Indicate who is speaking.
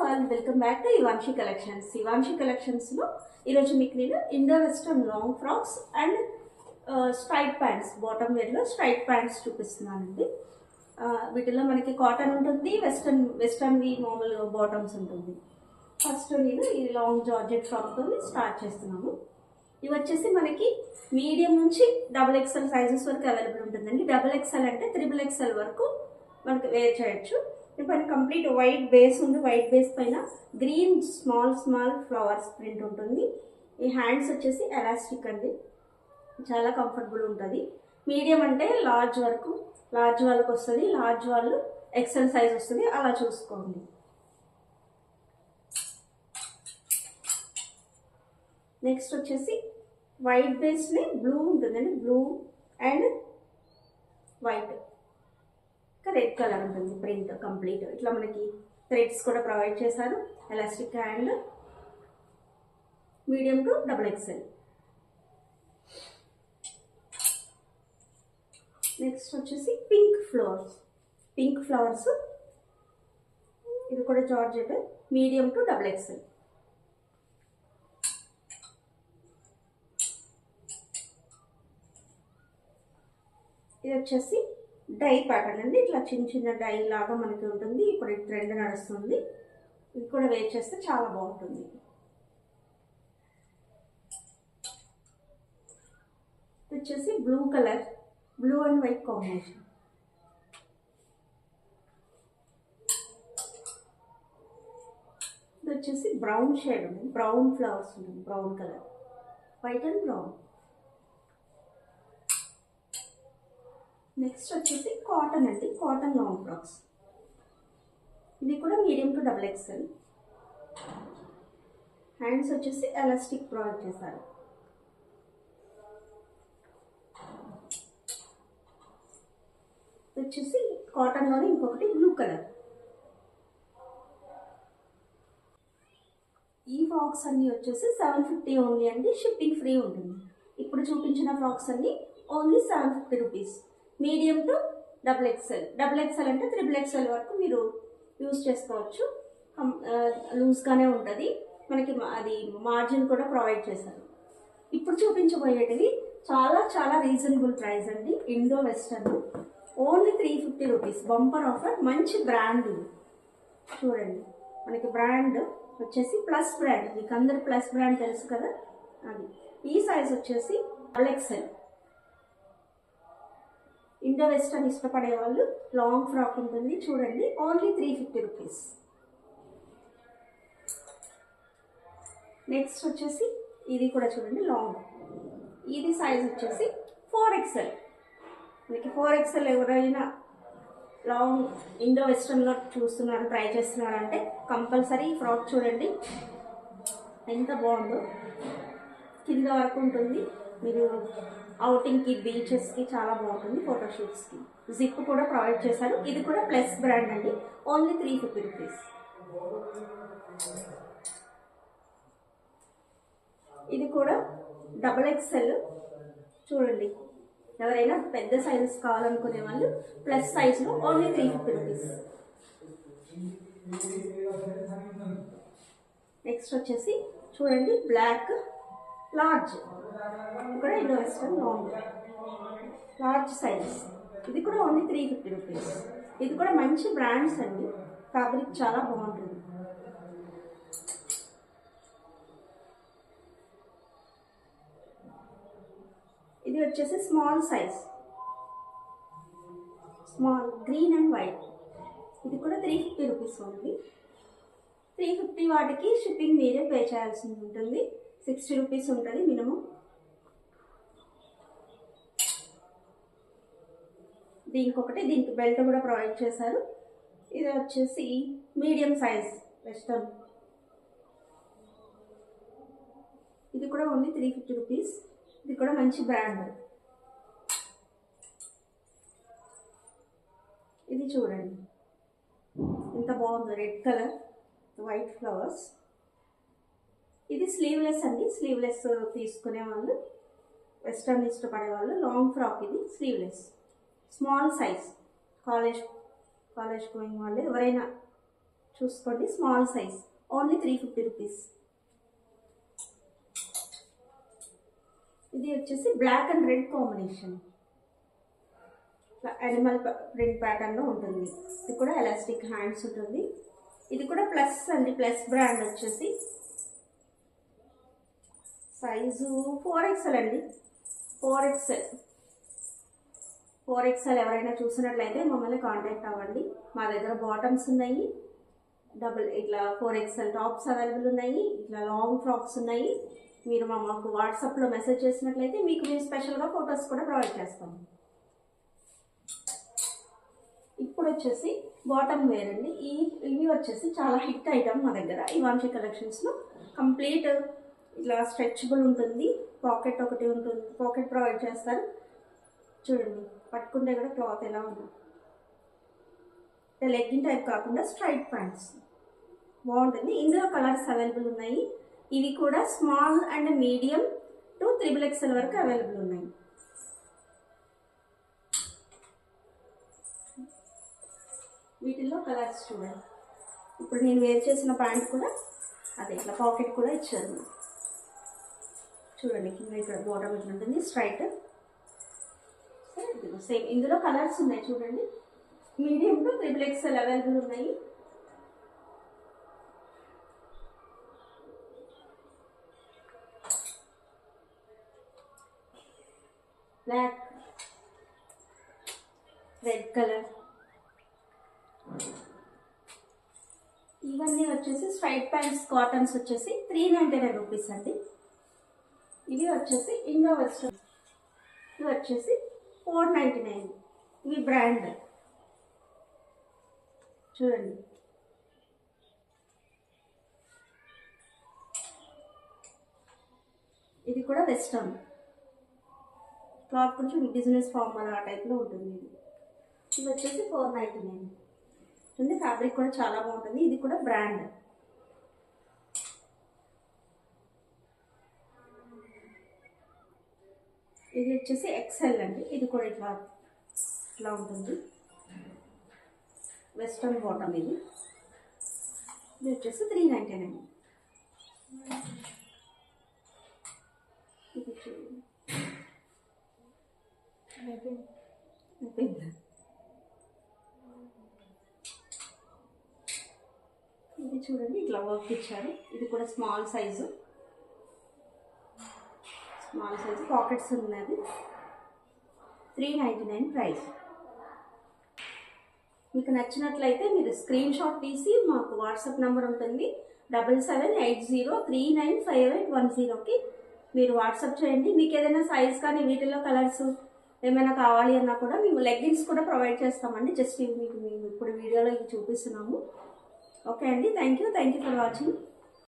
Speaker 1: All welcome back to Ivanshi collections. Ivanshi కలెక్షన్స్లో ఈరోజు మీకు నేను Indo western long frocks and straight pants, bottom వేర్లో స్ట్రైట్ ప్యాంట్స్ చూపిస్తున్నానండి. వీటిలో మనకి కాటన్ ఉంటుంది, వెస్టర్న్వి మామూలు బాటమ్స్ ఉంటుంది. ఫస్ట్ నేను ఈ లాంగ్ జార్జెట్ ఫ్రాక్తో స్టార్ట్ చేస్తున్నాను. ఇవి వచ్చేసి మనకి మీడియం నుంచి XXL సైజెస్ వరకు అవైలబుల్ ఉంటుందండి. XXL అంటే XXL వరకు మనకి వేర్ చేయొచ్చు. ఇప్పుడు కంప్లీట్ వైట్ బేస్ ఉంది. వైట్ బేస్ పైన గ్రీన్ స్మాల్ ఫ్లవర్స్ ప్రింట్ ఉంటుంది. ఈ హ్యాండ్స్ వచ్చేసి ఎలాస్టిక్ అండి, చాలా కంఫర్టబుల్ ఉంటుంది. మీడియం అంటే లార్జ్ వాళ్ళకి వస్తుంది, లార్జ్ వాళ్ళు ఎక్సెల్ సైజ్ వస్తుంది, అలా చూసుకోండి. నెక్స్ట్ వచ్చేసి వైట్ బేస్ని బ్లూ ఉంటుందండి, blue and white, red colour ఉంటుంది ప్రింట్ కంప్లీట్. ఇట్లా మనకి థ్రెడ్స్ కూడా ప్రొవైడ్ చేశారు. Elastic and medium to XXL. Next వచ్చేసి పింక్ ఫ్లవర్స్, ఇది కూడా జార్జెట్, మీడియం టు XXL. ఇది వచ్చేసి డై ప్యాటర్న్ అండి, ఇట్లా చిన్న డై లాగా మనకి ఉంటుంది. ఇప్పుడు ఈ ట్రెండ్ నడుస్తుంది, ఇది కూడా వేర్ చేస్తే చాలా బాగుంటుంది. ఇది వచ్చేసి blue colour, blue and white combination. ఇది వచ్చేసి బ్రౌన్ షేడ్ ఉంది, బ్రౌన్ ఫ్లవర్స్ ఉంటుంది, brown colour, white and brown. Next వచ్చేసి కాటన్ అండి, కాటన్ లాంగ్ ఫ్రాక్స్. ఇది కూడా మీడియం టు XXL. హ్యాండ్స్ వచ్చేసి ఎలాస్టిక్ ప్రొవైడ్ చేశారు. వచ్చేసి కాటన్లోనే ఇంకొకటి బ్లూ కలర్. ఈ ఫ్రాక్స్ అన్ని వచ్చేసి 750 ఓన్లీ అండి, షిప్పింగ్ ఫ్రీ ఉంటుంది. ఇప్పుడు చూపించిన ఫ్రాక్స్ అన్ని only 750 rupees. Medium to XXL అంటే XXL వరకు మీరు యూజ్ చేసుకోవచ్చు. లూజ్గానే ఉంటుంది మనకి, అది మార్జిన్ కూడా ప్రొవైడ్ చేశారు. ఇప్పుడు చూపించబోయేటివి చాలా రీజనబుల్ ప్రైస్ అండి. Indo western only 350 rupees, bumper offer. మంచి బ్రాండ్ చూడండి, మనకి బ్రాండ్ వచ్చేసి ప్లస్ బ్రాండ్. మీకు అందరు ప్లస్ బ్రాండ్ తెలుసు కదా, అది. ఈ సైజ్ వచ్చేసి XXL. ఇండో వెస్టర్న్ ఇష్టపడే వాళ్ళు లాంగ్ ఫ్రాక్ ఉంటుంది చూడండి, ఓన్లీ 350 రూపీస్. నెక్స్ట్ వచ్చేసి ఇది కూడా చూడండి లాంగ్, ఇది సైజ్ వచ్చేసి 4XL. మనకి 4XL ఎవరైనా లాంగ్ ఇండో వెస్టర్న్లో చూస్తున్నారు, ట్రై చేస్తున్నారంటే కంపల్సరీ ఈ ఫ్రాక్ చూడండి, ఎంత బాగుందో. కింద వరకు ఉంటుంది, మీరు అవుటింగ్కి, బీచెస్కి చాలా బాగుంటుంది, ఫోటోషూట్స్కి. జిప్ కూడా ప్రొవైడ్ చేశారు. ఇది కూడా ప్లస్ బ్రాండ్ అండి, ఓన్లీ 350 రూపీస్. ఇది కూడా XXL చూడండి, ఎవరైనా పెద్ద సైజెస్ కావాలనుకునే వాళ్ళు ప్లస్ సైజ్లో ఓన్లీ 350 రూపీస్. నెక్స్ట్ వచ్చేసి చూడండి బ్లాక్ లార్జ్, కూడా ఇండో వెస్టర్న్ లార్జ్ సైజ్. ఇది కూడా ఓన్లీ 350 రూపీస్. ఇది కూడా మంచి బ్రాండ్స్ అండి, ఫ్యాబ్రిక్ చాలా బాగుంటుంది. ఇది వచ్చేసి small size, small green and white. ఇది కూడా 350 రూపీస్ ఓన్లీ. 350 వాటికి షిప్పింగ్ మీరే పే చేయాల్సి ఉంటుంది, 60 రూపీస్ ఉంటుంది మినిమం. దీనికి బెల్ట్ కూడా ప్రొవైడ్ చేశారు. ఇది వచ్చేసి మీడియం సైజ్ వెస్టర్న్, ఇది కూడా ఓన్లీ 350 రూపీస్. ఇది కూడా మంచి బ్రాండ్. ఇది చూడండి ఎంత బాగుందో, రెడ్ కలర్, వైట్ ఫ్లవర్స్. ఇది స్లీవ్లెస్ అండి, స్లీవ్లెస్ తీసుకునే వాళ్ళు, వెస్టర్న్ ఇష్టపడే వాళ్ళు లాంగ్ ఫ్రాక్. ఇది sleeveless, small size, college going వాళ్ళు ఎవరైనా చూసుకోండి, స్మాల్ సైజ్, ఓన్లీ 350 రూపీస్. ఇది వచ్చేసి black and red combination, animal print ప్యాటర్న్లో ఉంటుంది. ఇది కూడా ఎలాస్టిక్ హ్యాండ్స్ ఉంటుంది. ఇది కూడా ప్లస్ అండి, ప్లస్ బ్రాండ్ వచ్చేసి సైజు 4XL అండి, 4XL. 4XL ఎవరైనా చూసినట్లయితే మమ్మల్ని కాంటాక్ట్ అవ్వండి. మా దగ్గర బాటమ్స్ ఉన్నాయి, ఇట్లా 4XL టాప్స్ అవైలబుల్ ఉన్నాయి, ఇట్లా లాంగ్ ఫ్రాక్స్ ఉన్నాయి. మీరు మాకు వాట్సాప్లో మెసేజ్ చేసినట్లయితే మీకు మేము స్పెషల్గా ఫొటోస్ కూడా ప్రొవైడ్ చేస్తాము. ఇప్పుడు వచ్చేసి బాటమ్ వేర్ అండి. ఇవి వచ్చేసి చాలా హిట్ ఐటమ్ మా దగ్గర ఇవాంశి కలెక్షన్స్లో. కంప్లీట్ ఇట్లా స్ట్రెచబుల్ ఉంటుంది, పాకెట్ ఒకటి ఉంటుంది, పాకెట్ ప్రొవైడ్ చేస్తారు. చూడండి, పట్టుకుంటే కూడా క్లాత్ ఎలా ఉంది. లెగ్గిన్ టైప్ కాకుండా స్ట్రైట్ ప్యాంట్స్ బాగుంటుంది. ఇందులో కలర్స్ అవైలబుల్ ఉన్నాయి. ఇవి కూడా small and medium to 3XL వరకు అవైలబుల్ ఉన్నాయి. వీటిల్లో కలర్స్ చూడండి. ఇప్పుడు నేను వేర్ చేసిన ప్యాంట్ కూడా అదే, ఇట్లా పాకెట్ కూడా ఇచ్చారు. చూడండి, కింద ఇక్కడ బాటమ్ ఇట్లా ఉంటుంది స్ట్రైట్. సేమ్ ఇందులో కలర్స్ ఉన్నాయి చూడండి. మీడియం టు 3XL అవైలబుల్ ఉన్నాయి. బ్లాక్, రెడ్ కలర్, ఇవన్నీ వచ్చేసి స్ట్రైట్ ప్యాంట్స్ కాటన్స్ వచ్చేసి 399 రూపీస్ అండి. ఇవి వచ్చేసి ఇండో వెస్ట్రన్, ఇవి వచ్చేసి 499. ఇవి బ్రాండ్ చూడండి. ఇది కూడా వెస్ట్రన్ క్లాత్, కొంచెం బిజినెస్ ఫార్మల్ ఆ టైప్లో ఉంటుంది. ఇది వచ్చేసి 499 ఉంది. ఫ్యాబ్రిక్ కూడా చాలా బాగుంటుంది. ఇది కూడా బ్రాండ్. ఇది వచ్చేసి XL అండి. ఇది కూడా ఇట్లా ఉంటుంది, వెస్ట్రన్ బాటమ్. ఇది వచ్చేసి 399. ఇది చూడండి, ఇది చూడండి, ఇట్లా వర్క్ ఇచ్చారు. ఇది కూడా స్మాల్ సైజు, పాకెట్స్ ఉన్నది. 399 ప్రైస్. మీకు నచ్చినట్లయితే మీరు స్క్రీన్ షాట్ తీసి మాకు వాట్సాప్ నెంబర్ ఉంటుంది 7780395810కి మీరు వాట్సాప్ చేయండి. మీకు ఏదైనా సైజ్ కానీ వీటిల్లో కలర్స్ ఏమైనా కావాలి అన్నా కూడా మేము లెగ్గిన్స్ కూడా ప్రొవైడ్ చేస్తామండి. జస్ట్ ఇవి మీకు మేము ఇప్పుడు వీడియోలో ఇవి చూపిస్తున్నాము. ఓకే అండి, థ్యాంక్ యూ ఫర్ వాచింగ్.